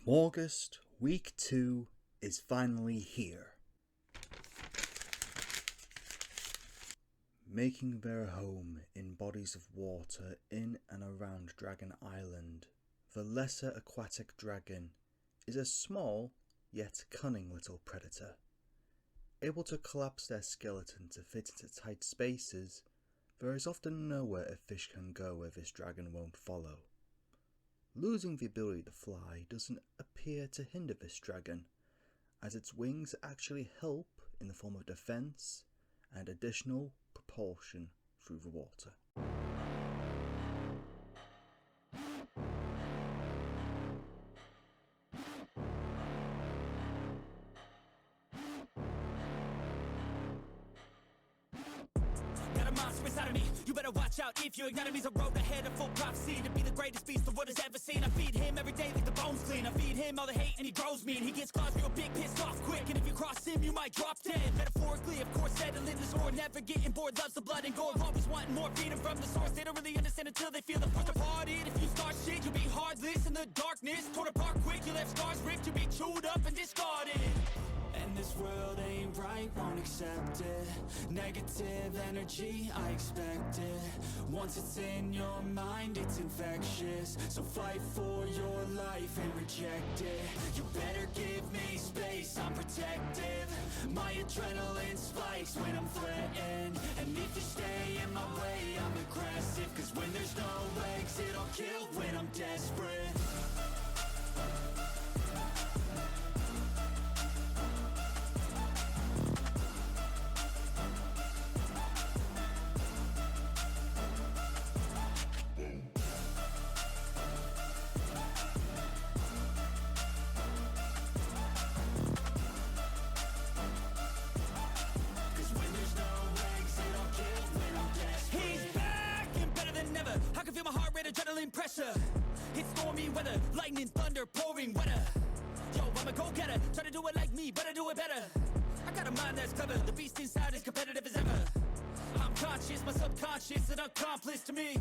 Smaugust Week 2 is finally here. Making their home in bodies of water in and around Dragon Island, the lesser aquatic dragon is a small yet cunning little predator. Able to collapse their skeleton to fit into tight spaces, there is often nowhere a fish can go where this dragon won't follow. Losing the ability to fly doesn't appear to hinder this dragon, as its wings actually help in the form of defense and additional propulsion through the water. Got a monster inside of me, you better watch out if you ignite me. A road ahead of full prophecy to be the greatest beast the world has ever seen. I feed him every day like the bones clean. I feed him all the hate and he grows me, and he gets claws real big, pissed off quick. And if you cross him, you might drop dead. Metaphorically, of course, settling the score, never getting bored, loves the blood and gore. Always wanting more, feeding from the source. They don't really understand until they feel the force departed. If you start shit, you'll be heartless in the darkness. Torn apart quick, you left scars ripped, you'll be chewed up and discarded. And this world ain't right, won't accept it. Negative energy, I expect it. Once it's in your mind, it's infectious. So fight for your life and reject it. You better give me space, I'm protective. My adrenaline spikes when I'm threatened. And if you stay in my way, I'm aggressive. Cause when there's no exit, I'll kill when I'm desperate. Feel my heart rate, adrenaline pressure. It's stormy weather, lightning, thunder, pouring weather. Yo, I'm a go-getter, try to do it like me, but I do it better. I got a mind that's clever, the beast inside is competitive as ever. I'm conscious, my subconscious, an accomplice to me.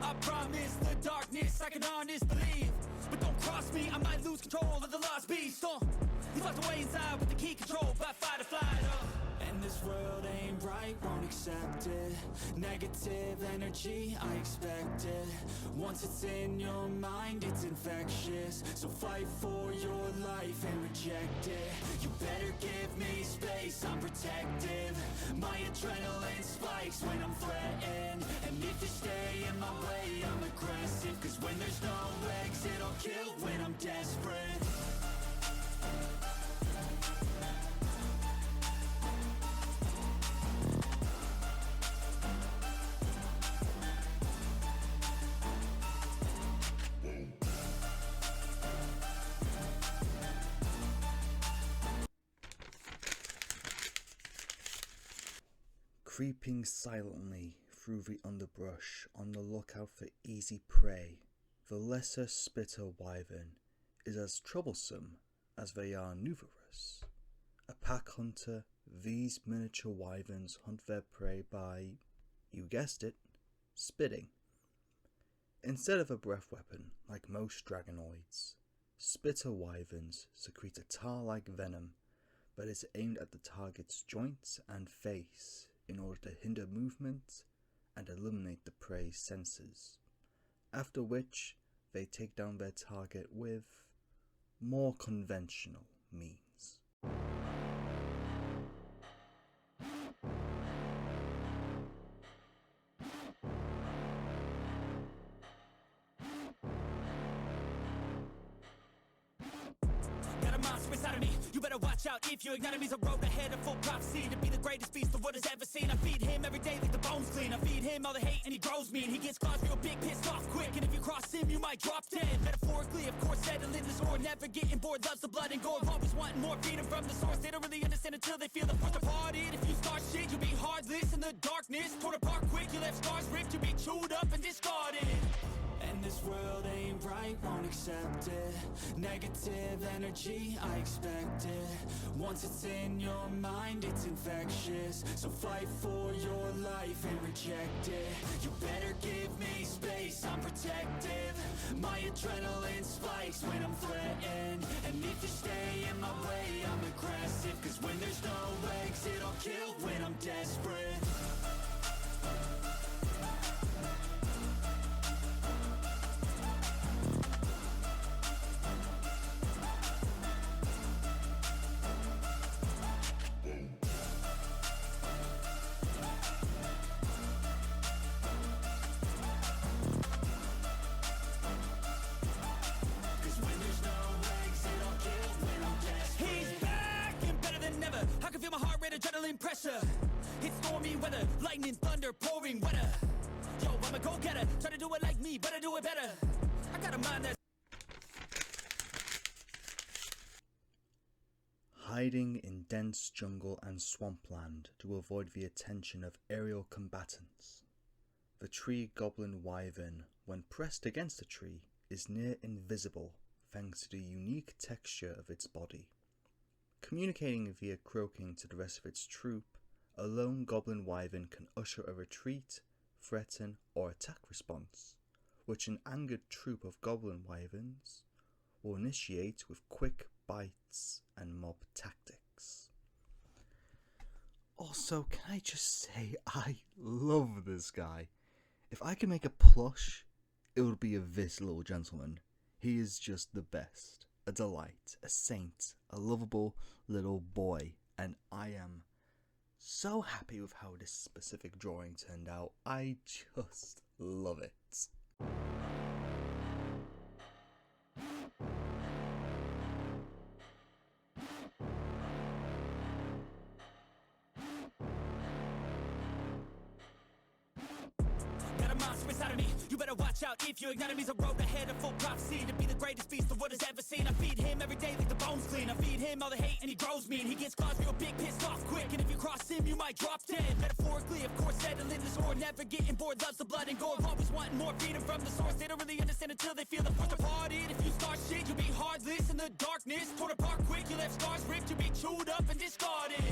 I promise the darkness, I can honest believe. But don't cross me, I might lose control of the lost beast. He's locked away inside with the key control by fight or flight. And this world ain't right, won't accept it. Negative energy, I expect it. Once it's in your mind, it's infectious. So fight for your life and reject it. You better give me space, I'm protective. My adrenaline spikes when I'm threatened. And if you stay in my way, I'm aggressive. Cause when there's no exit, I'll kill when I'm desperate. Creeping silently through the underbrush on the lookout for easy prey, the lesser spitter wyvern is as troublesome as they are numerous. A pack hunter, these miniature wyverns hunt their prey by, you guessed it, spitting. Instead of a breath weapon like most dragonoids, spitter wyverns secrete a tar-like venom that is aimed at the target's joints and face in order to hinder movement and eliminate the prey's senses, after which they take down their target with more conventional means. Got a monster inside of me, you better watch out if you ignite me. A road ahead of full prophecy to be the greatest beast the world has ever seen. I feed him every day like the bones clean. I feed him all the hate and he grows me, and he gets claws real big, pissed off quick. And if you cross him, you might drop dead. Metaphorically, of course, settling the score, never getting bored, loves the blood and gore. Always wanting more, feeding from the source. They don't really understand until they feel the force departed. If you start shit, you'll be heartless in the darkness. Torn apart quick, you left scars ripped, you'll be chewed up and discarded. And And this world ain't right, won't accept it. Negative energy, I expect it. Once it's in your mind, it's infectious. So fight for your life and reject it. You better give me space, I'm protective. My adrenaline spikes when I'm threatened. And if you stay in my way, I'm aggressive. Cause when there's no exit, I'll kill when I'm desperate. Adrenaline pressure, it's stormy weather, lightning, thunder, pouring weather. Yo, I'm a go-getter, try to do it like me, but I do it better. I got a mind that's hiding in dense jungle and swampland to avoid the attention of aerial combatants. The tree goblin wyvern, when pressed against a tree, is near invisible thanks to the unique texture of its body. Communicating via croaking to the rest of its troop, a lone goblin wyvern can usher a retreat, threaten, or attack response, which an angered troop of goblin wyverns will initiate with quick bites and mob tactics. Also, can I just say, I love this guy. If I could make a plush, it would be of this little gentleman. He is just the best. A delight, a saint, a lovable little boy, and I am so happy with how this specific drawing turned out. I just love it. got a monster inside of me. You better watch out if your enemy's a road ahead of full prophecy to be the greatest beast the world has ever seen. I feed him every day like the bones clean. I feed him all the hate and he grows mean. He gets claws real big, pissed off quick, and if you cross him, you might drop dead. Metaphorically, of course, settling the score, never getting bored, loves the blood and gore, always wanting more freedom from the source. They don't really understand until they feel the force departed. If you start shit, you'll be heartless in the darkness, torn apart quick. You left scars ripped, you'll be chewed up and discarded.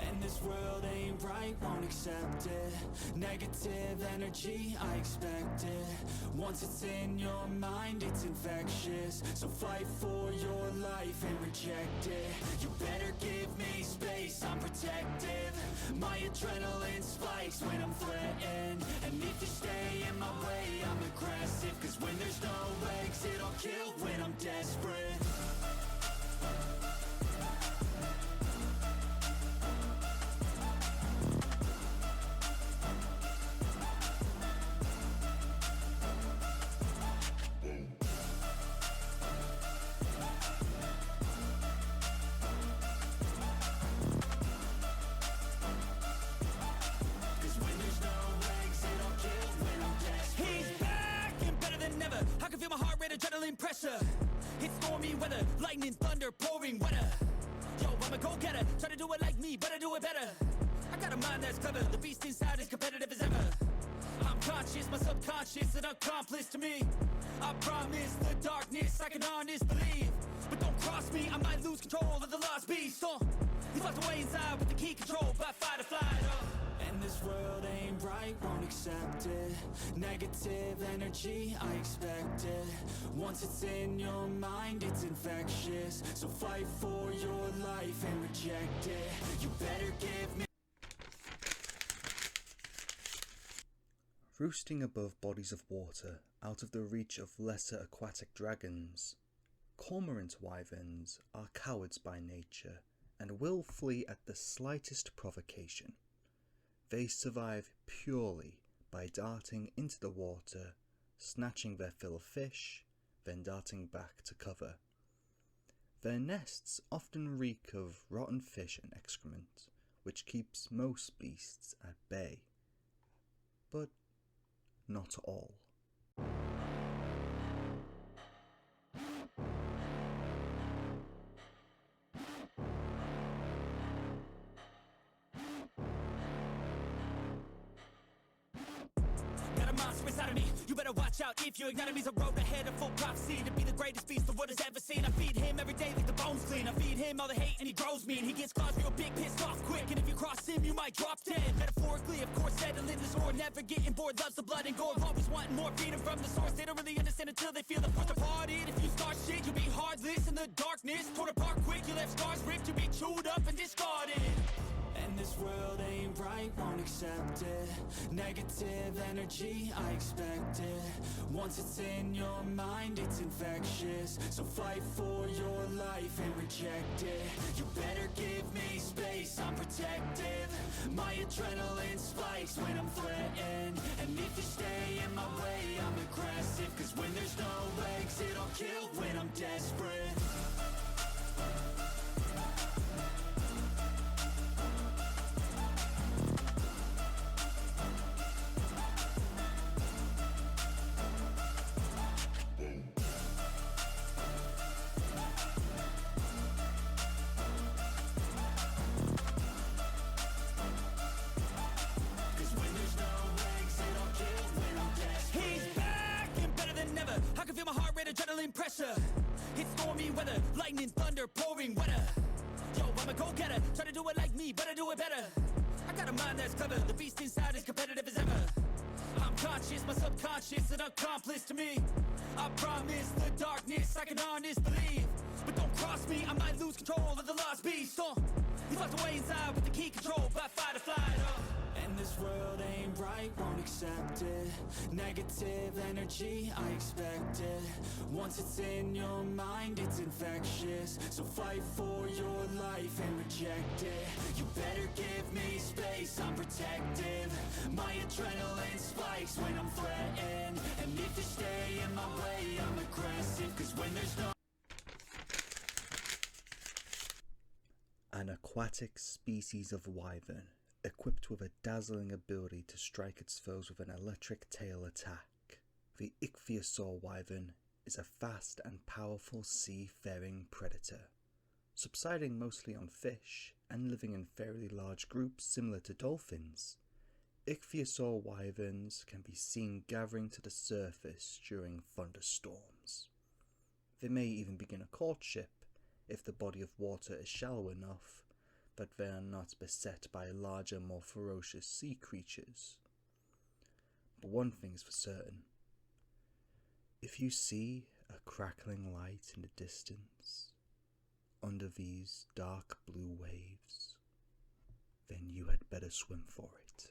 And this world ain't right, won't accept it. Negative energy, I expect it. Once it's in your mind, it's infectious. So fight for your life and reject it. You better give me space, I'm protective. My adrenaline spikes when I'm threatened. And if you stay in my way, I'm aggressive. Cause when there's no exit, I'll kill when I'm desperate. Adrenaline pressure, it's stormy weather, lightning, thunder, pouring weather. Yo, I'm a go-getter, try to do it like me, but I do it better. I got a mind that's clever, the beast inside is competitive as ever. I'm conscious, my subconscious, an accomplice to me. I promise the darkness, I can honest believe. But don't cross me, I might lose control of the lost beast. He's locked away inside with the key controlled by fight or flight. And this world ain't right, won't accept it. Negative energy, I expect it. Once it's in your mind, it's infectious. So fight for your life and reject it. You better give me. Roosting above bodies of water, out of the reach of lesser aquatic dragons, cormorant wyverns are cowards by nature and will flee at the slightest provocation. They survive purely by darting into the water, snatching their fill of fish, then darting back to cover. Their nests often reek of rotten fish and excrement, which keeps most beasts at bay. But not all. Got a monster inside of me, you better watch watch out if your enemy's a road ahead of full prophecy to be the greatest beast the world has ever seen. I feed him every day like the bones clean. I feed him all the hate and he grows mean. He gets claws real big, pissed off quick, and if you cross him you might drop dead. Metaphorically, of course, settling this war, never getting bored, loves the blood and gore, always wanting more freedom from the source. They don't really understand until they feel the force departed. If you start shit, you'll be heartless in the darkness, torn apart quick, you left scars ripped, you'll be chewed up and discarded. And this world ain't right, won't accept it. Negative energy, I expect it. Once it's in your mind, it's infectious. So fight for your life and reject it. You better give me space, I'm protective. My adrenaline spikes when I'm threatened. And if you stay in my way, I'm aggressive. Cause when there's no exit, I'll kill when I'm desperate. Adrenaline pressure, it's stormy weather, lightning, thunder, pouring weather. Yo, I'm a go-getter, try to do it like me, but I do it better. I got a mind that's clever, the beast inside is competitive as ever. I'm conscious, my subconscious, an accomplice to me. I promise the darkness, I can honest believe. But don't cross me, I might lose control of the lost beast. He's locked away inside with the key control by fight or flight. And this world ain't right, won't accept it. Negative energy, I expect it. Once it's in your mind, it's infectious. So fight for your life and reject it. You better give me space, I'm protective. My adrenaline spikes when I'm threatened. And if you stay in my way, I'm aggressive. Cause when there's no an aquatic species of wyvern, equipped with a dazzling ability to strike its foes with an electric tail attack. The ichthyosaur wyvern is a fast and powerful seafaring predator, subsiding mostly on fish and living in fairly large groups similar to dolphins. Ichthyosaur wyverns can be seen gathering to the surface during thunderstorms. They may even begin a courtship if the body of water is shallow enough that they are not beset by larger, more ferocious sea creatures. But one thing is for certain. If you see a crackling light in the distance, under these dark blue waves, then you had better swim for it.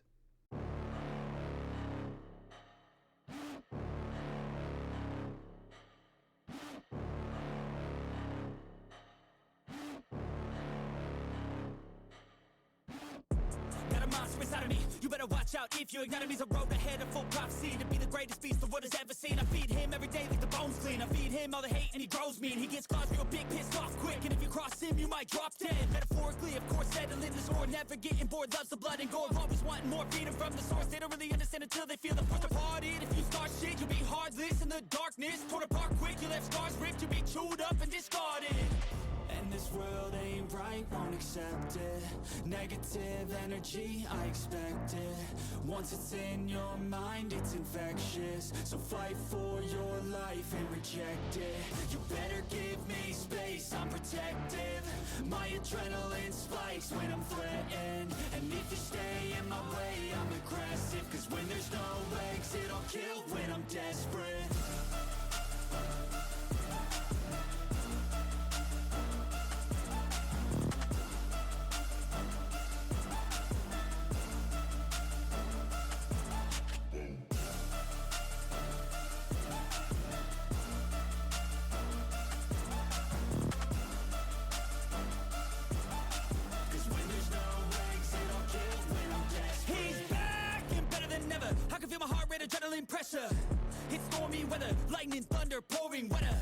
Inside of me, you better watch out if your enemy's a road ahead of full prophecy to be the greatest beast the world has ever seen. I feed him every day like the bones clean. I feed him all the hate and he grows mean. He gets claws real big, pissed off quick, and if you cross him you might drop dead. Metaphorically, of course, settling this war, never getting bored, loves the blood and gore, always wanting more freedom from the source. They don't really understand until they feel the force departed. If you start shit, you'll be heartless in the darkness, torn apart quick, you left scars ripped, you'll be chewed up and discarded. And this world ain't right, won't accept it. Negative energy, I expect it. Once it's in your mind, it's infectious. So fight for your life and reject it. You better give me space, I'm protective. My adrenaline spikes when I'm threatened. And if you stay in my way, I'm aggressive. Cause when there's no exit, I'll kill when I'm desperate. Adrenaline pressure, it's stormy weather, lightning, thunder, pouring weather.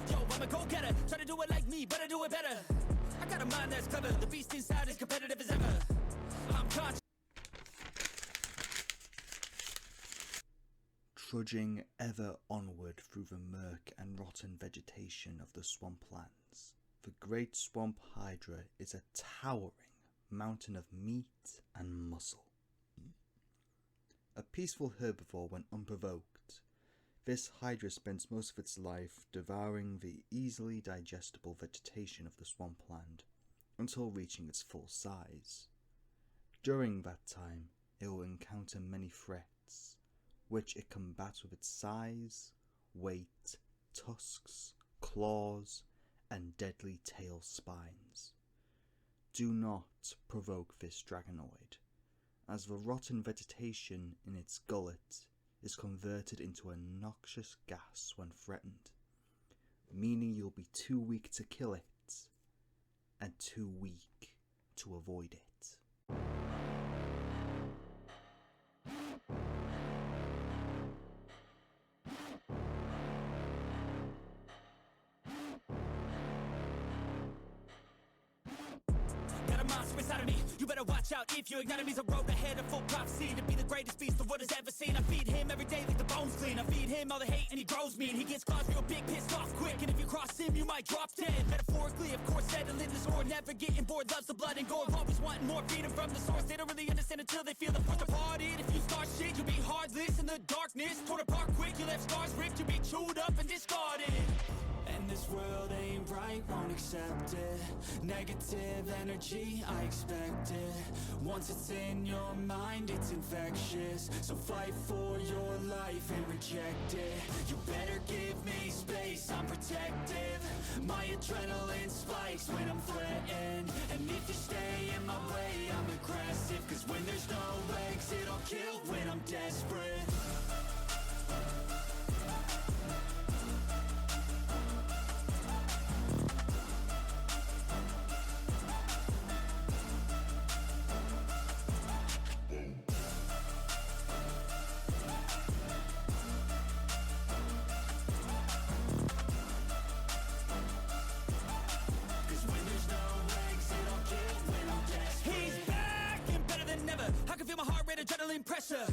Yo, I'm a go-getter, try to do it like me, but I do it better. I got a mind that's clever, the beast inside is competitive as ever. I'm conscious. Trudging ever onward through the murk and rotten vegetation of the swamplands, the great swamp hydra is a towering mountain of meat and muscle. A peaceful herbivore when unprovoked, This hydra spends most of its life devouring the easily digestible vegetation of the swampland until reaching its full size. During that time, it will encounter many threats, which it combats with its size, weight, tusks, claws, and deadly tail spines. Do not provoke this dragonoid, as the rotten vegetation in its gullet is converted into a noxious gas when threatened, meaning you'll be too weak to kill it and too weak to avoid it. Got a monster inside of me, you better watch out if your enemy's a road ahead of full prophecy to be the greatest beast the world has ever seen. I feed him every day like the bones clean. I feed him all the hate and he grows mean. He gets claws real big, pissed off quick, and if you cross him you might drop dead. Metaphorically, of course, settling the score, never getting bored, loves the blood and gore, always wanting more freedom from the source. They don't really understand until they feel the force departed. If you start shit, you'll be heartless in the darkness, torn apart quick, you left scars ripped, you'll be chewed up and discarded. And this world ain't right, won't accept it. Negative energy, I expect it. Once it's in your mind, it's infectious. So fight for your life and reject it. You better give me space, I'm protective. My adrenaline spikes when I'm threatened. And if you stay in my way, I'm aggressive. Cause when there's no exit, I'll kill when I'm desperate. Adrenaline pressure,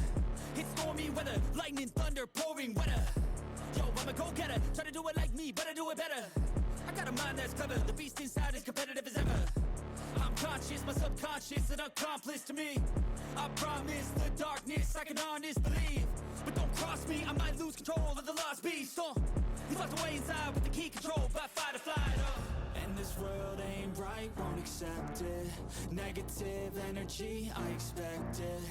it's stormy weather, lightning, thunder, pouring weather. Yo, I'm a go-getter, try to do it like me, but I do it better. I got a mind that's clever, the beast inside is competitive as ever. I'm conscious, my subconscious, an accomplice to me. I promise the darkness, I can honest believe. But don't cross me, I might lose control of the lost beast. He's locked away inside with the key control by fight or flight. And this world ain't right, won't accept it. Negative energy, I expect it.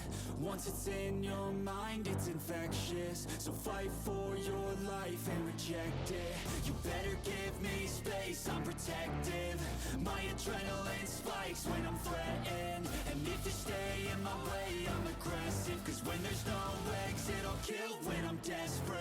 Once it's in your mind, it's infectious. So fight for your life and reject it. You better give me space, I'm protective. My adrenaline spikes when I'm threatened. And if you stay in my way, I'm aggressive. Cause when there's no exit, I'll kill when I'm desperate.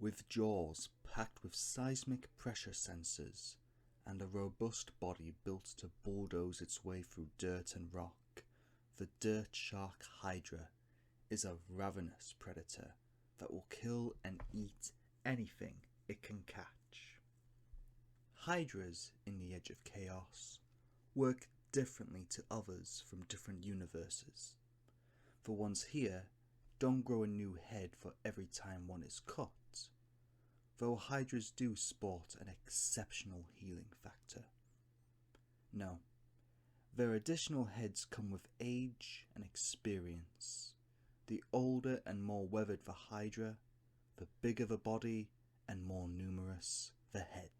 With jaws packed with seismic pressure sensors and a robust body built to bulldoze its way through dirt and rock, the dirt shark hydra is a ravenous predator that will kill and eat anything it can catch. Hydras in the Edge of Chaos work differently to others from different universes. The ones here don't grow a new head for every time one is cut, though hydras do sport an exceptional healing factor. No, their additional heads come with age and experience. The older and more weathered the hydra, the bigger the body and more numerous the heads.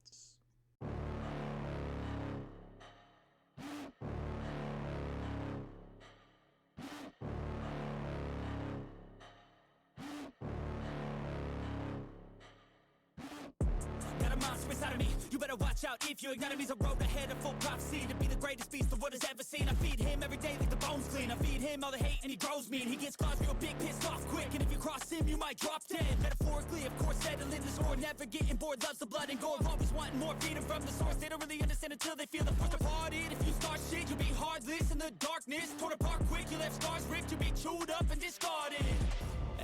You better watch out if your enemy's a road ahead of full prophecy to be the greatest beast the world has ever seen. I feed him every day like the bones clean. I I feed him all the hate and he grows me, and he gets claws real big, pissed off quick, and if you cross him you might drop dead. Metaphorically, of course, settling the score, never getting bored, loves the blood and gore, always wanting more freedom from the source. They don't really understand until they feel the force departed. If you start shit, you'll be heartless in the darkness, torn apart quick, you left scars ripped, you'll be chewed up and discarded.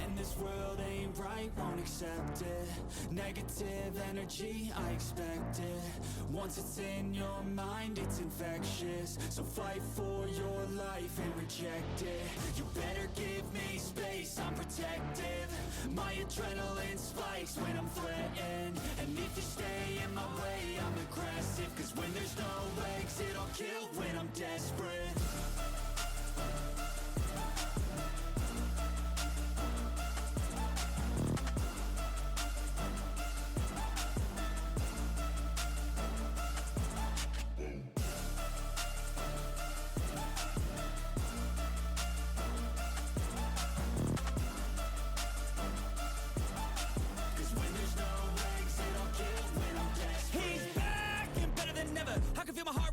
And this world ain't right, won't accept it. Negative energy, I expect it. Once it's in your mind, it's infectious. So fight for your life and reject it. You better give me space, I'm protective. My adrenaline spikes when I'm threatened. And if you stay in my way, I'm aggressive. Cause when there's no exit, I'll kill when I'm desperate.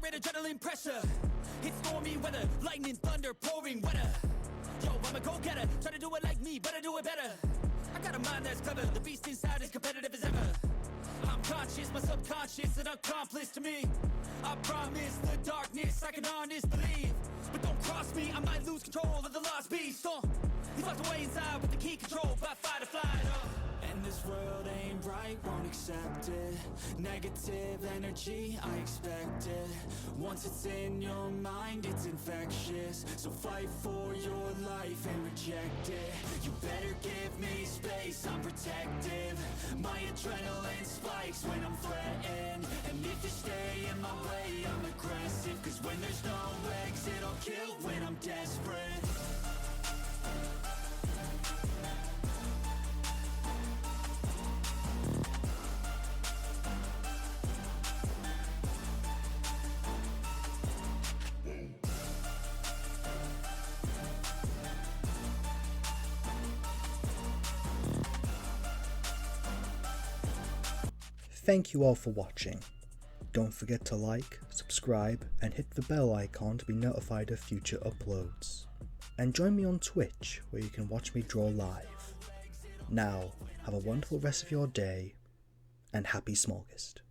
Adrenaline pressure, it's stormy weather, lightning, thunder, pouring weather. Yo, I'm a go-getter, try to do it like me, but I do it better. I got a mind that's clever, the beast inside is competitive as ever. I'm conscious, my subconscious, an accomplice to me. I promise the darkness, I can honest believe. But don't cross me, I might lose control of the lost beast. He's locked away inside with the key control by fight or flight. And this world ain't right, won't accept it. Negative energy, I expect it. Once it's in your mind, it's infectious. So fight for your life and reject it. You better give me space, I'm protective. My adrenaline spikes when I'm threatened. And if you stay in my way, I'm aggressive. Cause when there's no exit, I'll kill when I'm desperate. Thank you all for watching. Don't forget to like, subscribe, and hit the bell icon to be notified of future uploads. And join me on Twitch, where you can watch me draw live. Now, have a wonderful rest of your day, and happy Smaugust.